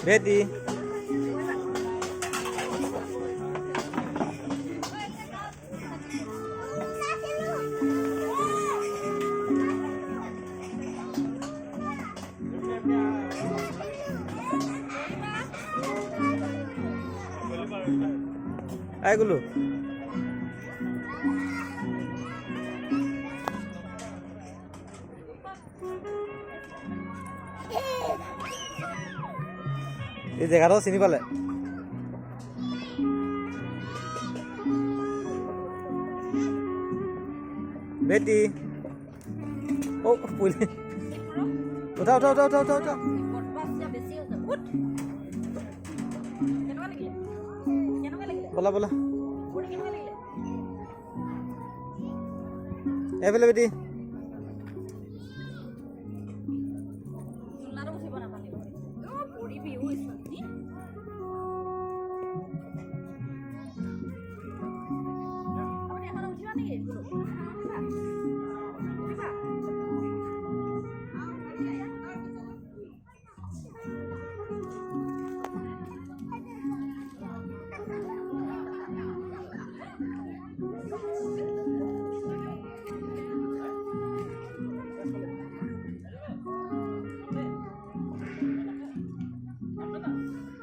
Ready. Ayo dulu. এই জেগাটো চিনি পালে বেটি ও পুলি উঠা উঠা উঠা উঠা উঠা উঠা বলা বলা এইফালে বেটি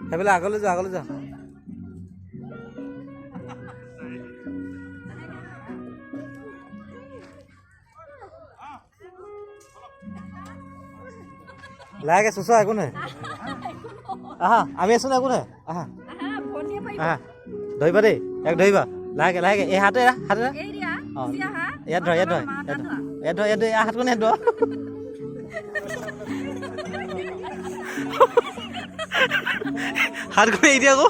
এইফালে আগলৈ যা আগলৈ যা লাগে চুচা একো নাই আহা আমি আছো না একো নাই আহা আহা ধৰিবা দেই এক ধৰিবা লাগে লাগে এই হাতে হাতে ইয়াত ধৰ ইয়াত ধৰ ইয়াত ধৰ ইয়াত হাত কোনে ধৰ হাত কোনে এৰি আকৌ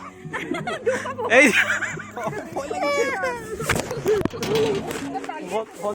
এই